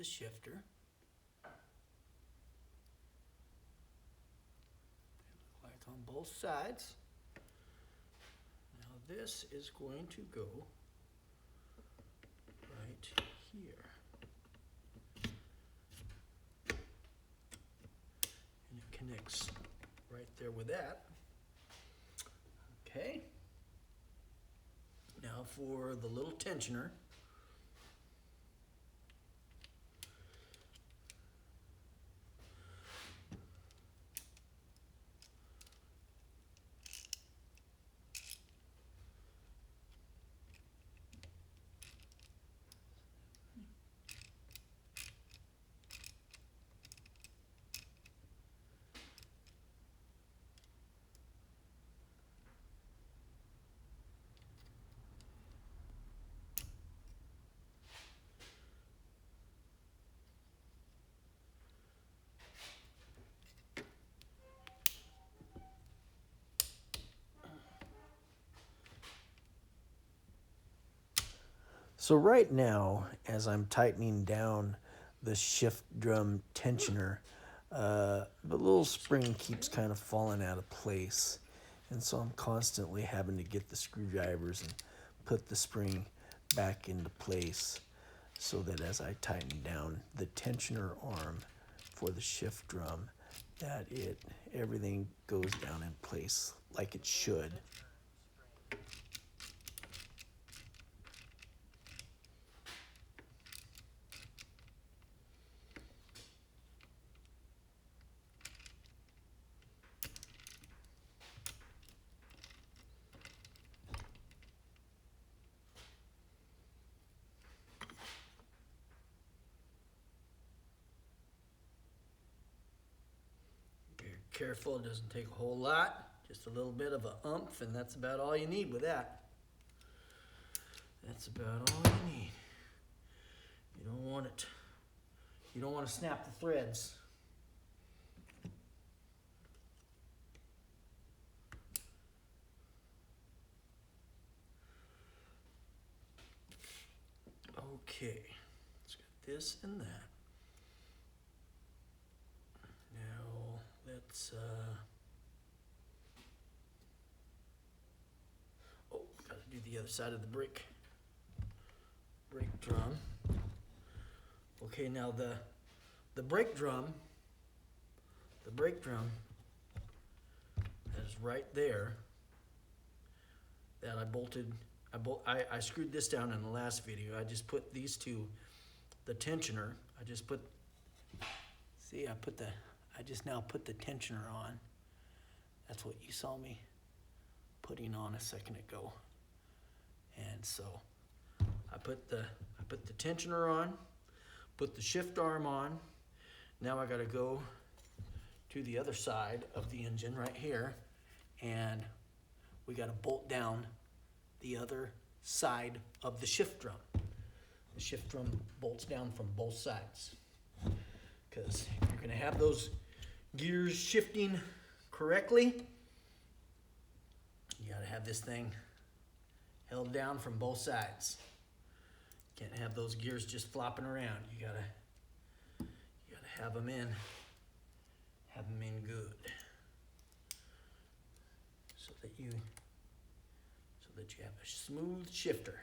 the shifter. They look like on both sides. Now this is going to go right here. And it connects right there with that. Okay. Now for the little tensioner. So right now, as I'm tightening down the shift drum tensioner, the little spring keeps kind of falling out of place. And so I'm constantly having to get the screwdrivers and put the spring back into place so that as I tighten down the tensioner arm for the shift drum, that everything goes down in place like it should. Careful, it doesn't take a whole lot, just a little bit of a oomph, and that's about all you need with that. That's about all you need. You don't want to snap the threads. Okay, let's get this and that. Now let's gotta do the other side of the brake drum. Okay, now the brake drum that is right there that I screwed this down in the last video. I just put these two, the tensioner, I just now put the tensioner on. That's what you saw me putting on a second ago. And so I put the tensioner on, put the shift arm on. Now I gotta go to the other side of the engine right here, and we gotta bolt down the other side of the shift drum. The shift drum bolts down from both sides, because if you're gonna have those gears shifting correctly, you gotta have this thing held down from both sides. Can't have those gears just flopping around. You gotta have them in good, so that you have a smooth shifter.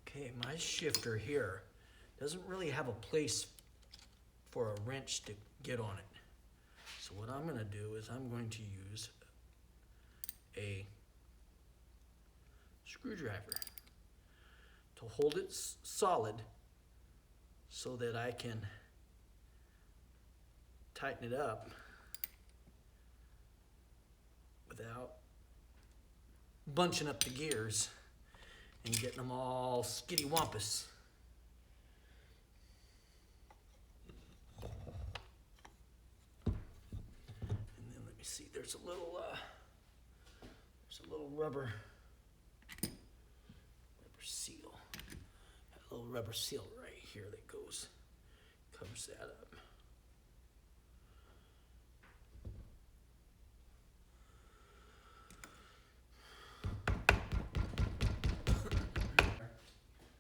Okay, my shifter here doesn't really have a place for a wrench to get on it. So what I'm gonna do is I'm going to use a screwdriver to hold it solid so that I can tighten it up without bunching up the gears and getting them all skitty-wampus. And then let me see, there's a little rubber a little rubber seal right here that covers that up.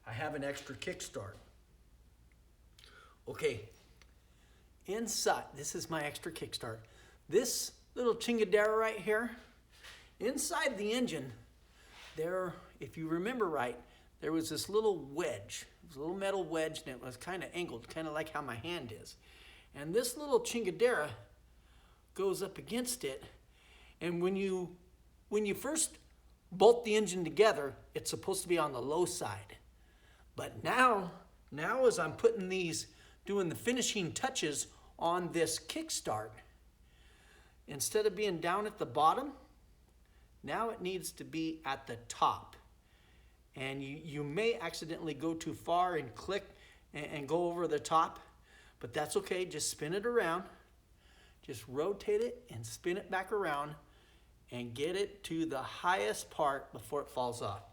I have an extra kickstart. Okay, inside, this is my extra kickstart. This little chingadera right here, inside the engine, there, if you remember right, there was this little wedge. It was a little metal wedge, and it was kind of angled, kind of like how my hand is. And this little chingadera goes up against it, and when you first bolt the engine together, it's supposed to be on the low side. But now as I'm doing the finishing touches on this kickstart, instead of being down at the bottom, now it needs to be at the top. And you may accidentally go too far and click and go over the top, but that's okay. Just spin it around. Just rotate it and spin it back around and get it to the highest part before it falls off.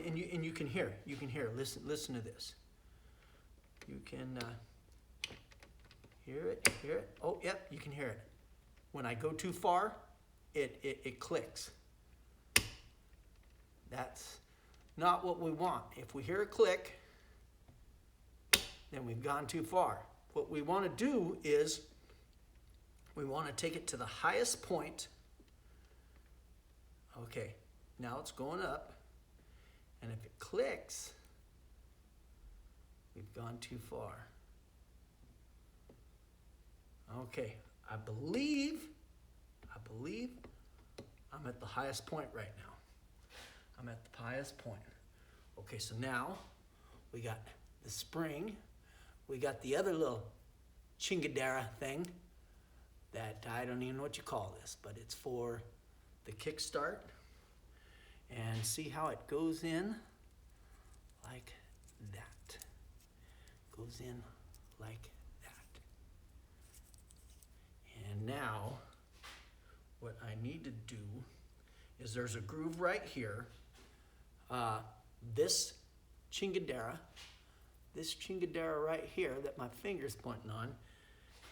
And you can hear it. You can hear it. Listen to this. You can hear it. Hear it. Oh, yep, you can hear it. When I go too far, it clicks. That's not what we want. If we hear a click, then we've gone too far. What we want to do is we want to take it to the highest point. Okay, now it's going up. And if it clicks, we've gone too far. Okay, I believe I'm at the highest point right now. I'm at the highest point. Okay, so now we got the spring. We got the other little chingadera thing that I don't even know what you call this, but it's for the kickstart. And see how it goes in like that. Goes in like that. And now what I need to do is there's a groove right here. This chingadera right here that my finger's pointing on,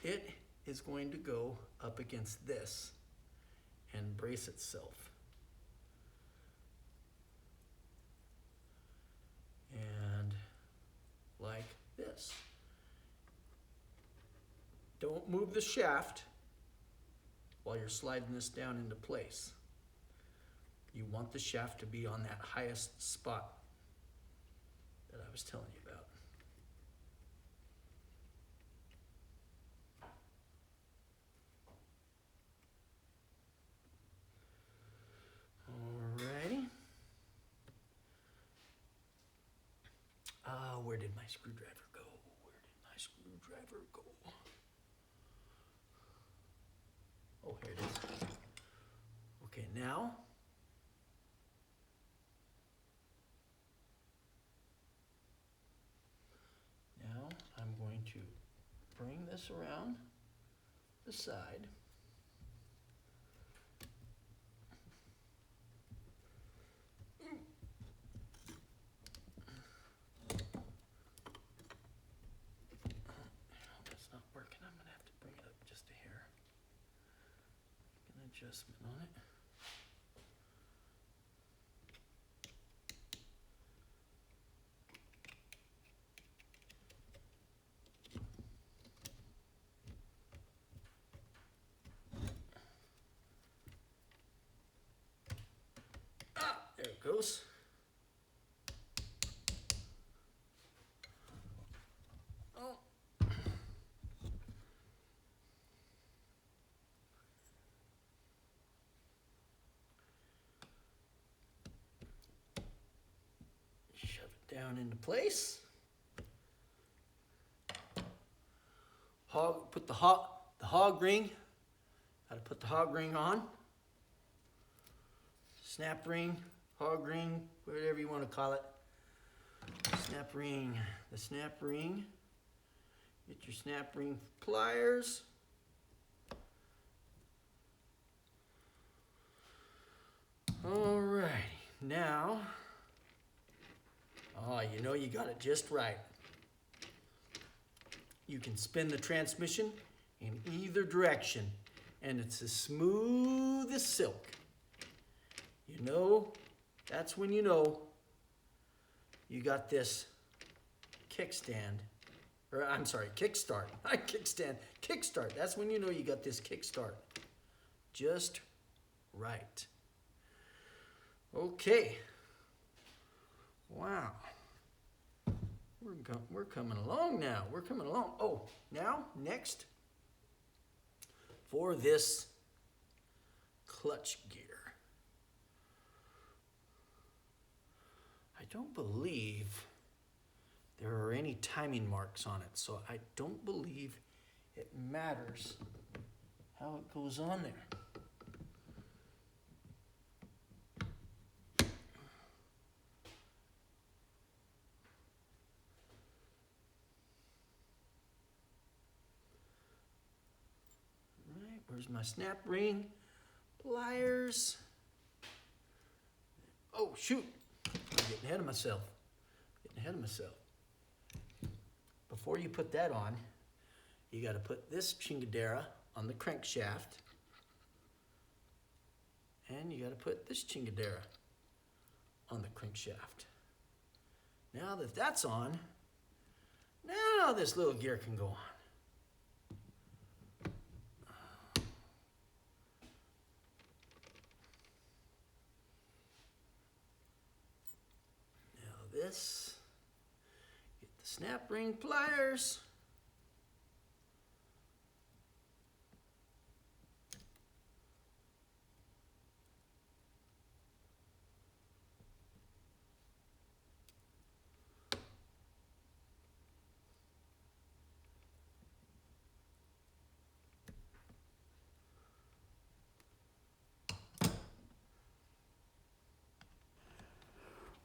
it is going to go up against this and brace itself. And like this. Don't move the shaft while you're sliding this down into place. You want the shaft to be on that highest spot that I was telling you about. Alrighty. Where did my screwdriver go? Where did my screwdriver go? Oh, here it is. Okay, now I'm going to bring this around the side. Adjustment on it. There it goes. Oh. Shove it down into place. Put the hog ring. Got to put the hog ring on. Snap ring, hog ring, whatever you want to call it. Snap ring. The snap ring. Get your snap ring pliers. Alrighty, now, oh you know you got it just right. You can spin the transmission in either direction, and it's as smooth as silk. You know, that's when you know you got this kickstand, or I'm sorry, kickstart, not kickstand, kickstart. That's when you know you got this kickstart just right. Okay. Wow. We're coming along now. We're coming along. Oh, now, next, for this clutch gear. I don't believe there are any timing marks on it, so I don't believe it matters how it goes on there. Where's my snap ring? Pliers. Oh, shoot. I'm getting ahead of myself. Before you put that on, you got to put this chingadera on the crankshaft. And you got to put this chingadera on the crankshaft. Now that that's on, now this little gear can go on. This, get the snap ring pliers.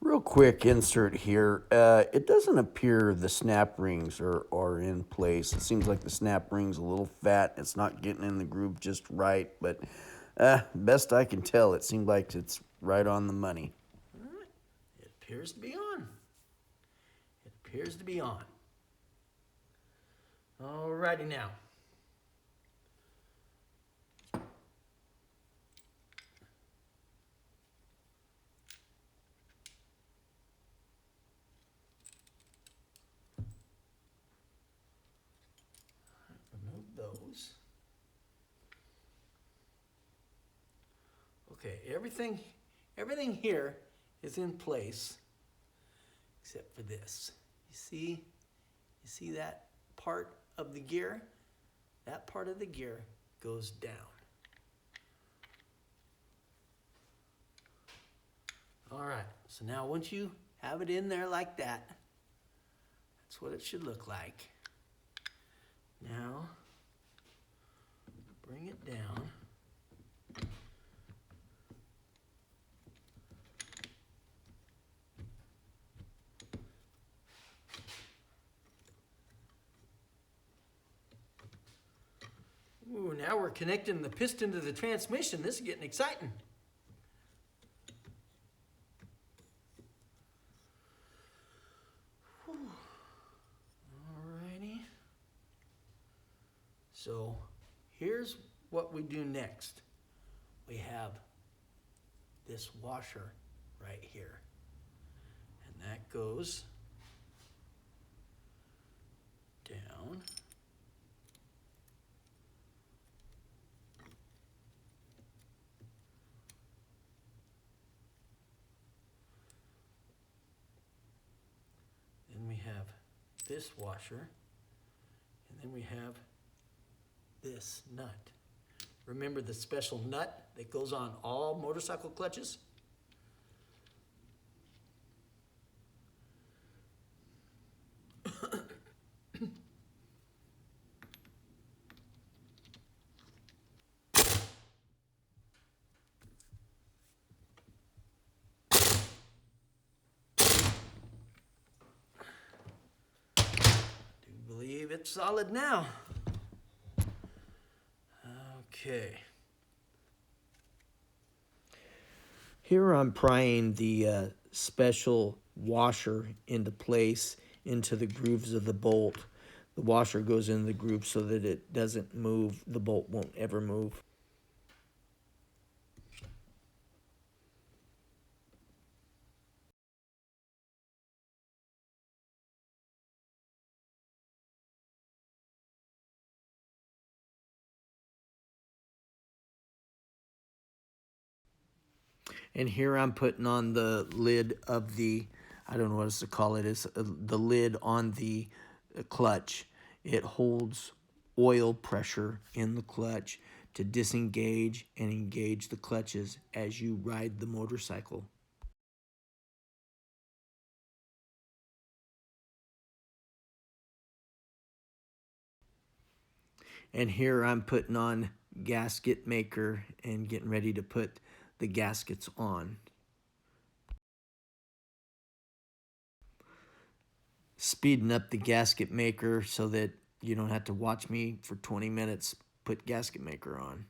Real quick insert here. It doesn't appear the snap rings are in place. It seems like the snap ring's a little fat. It's not getting in the groove just right, but best I can tell, it seemed like it's right on the money. All right. It appears to be on. All righty now. Remove those. Okay, everything here is in place except for this. You see that part of the gear? That part of the gear goes down. All right, so now once you have it in there like that, that's what it should look like. Now, bring it down. Ooh, now we're connecting the piston to the transmission. This is getting exciting. Alrighty. So here's what we do next. We have this washer right here. And that goes down. Then we have this washer, and then we have this nut. Remember the special nut that goes on all motorcycle clutches? It's solid now. Okay. Here I'm prying the special washer into place into the grooves of the bolt. The washer goes in the groove so that it doesn't move. The bolt won't ever move. And here I'm putting on the lid of the, I don't know what else to call it, it's the lid on the clutch. It holds oil pressure in the clutch to disengage and engage the clutches as you ride the motorcycle. And here I'm putting on gasket maker and getting ready to put the gaskets on. Speeding up the gasket maker so that you don't have to watch me for 20 minutes put gasket maker on.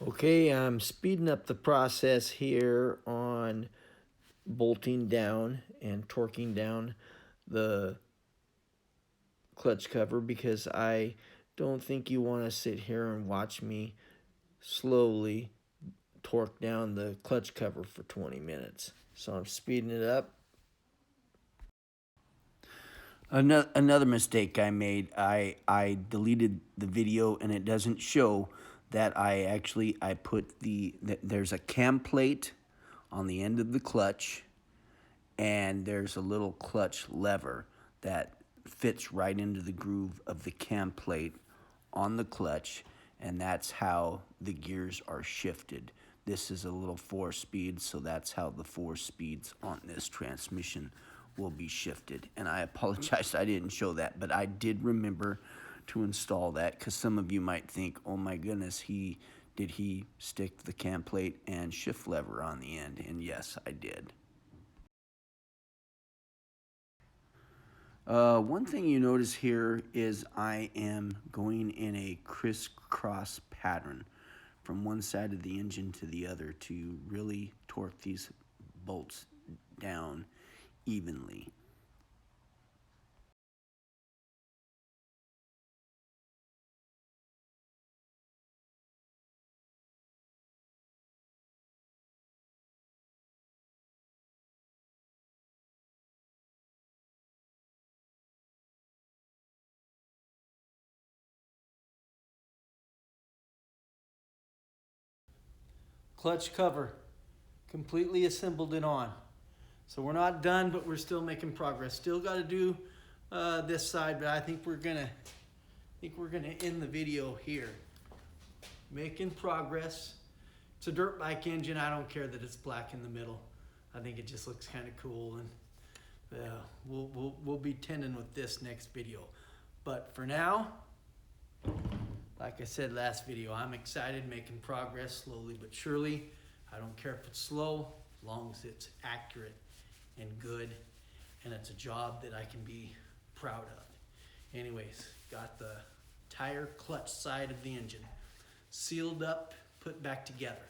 Okay, I'm speeding up the process here on bolting down and torquing down the clutch cover because I don't think you want to sit here and watch me slowly torque down the clutch cover for 20 minutes. So I'm speeding it up. Another mistake I made, I deleted the video and it doesn't show that I put there's a cam plate on the end of the clutch and there's a little clutch lever that fits right into the groove of the cam plate on the clutch, and that's how the gears are shifted. This is a little 4-speed, so that's how the 4 speeds on this transmission will be shifted. And I apologize I didn't show that, but I did remember to install that because some of you might think, oh my goodness, did he stick the cam plate and shift lever on the end? And yes, I did. One thing you notice here is I am going in a crisscross pattern from one side of the engine to the other to really torque these bolts down evenly. Clutch cover, completely assembled it on. So we're not done, but we're still making progress. Still got to do this side, but I think we're gonna end the video here. Making progress. It's a dirt bike engine. I don't care that it's black in the middle. I think it just looks kind of cool, and we'll be tending with this next video. But for now, like I said last video, I'm excited, making progress slowly but surely. I don't care if it's slow, as long as it's accurate and good, and it's a job that I can be proud of. Anyways, got the tire clutch side of the engine sealed up, put back together.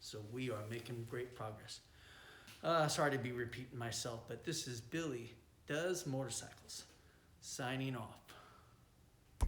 So we are making great progress. Sorry to be repeating myself, but this is Billy Does Motorcycles signing off.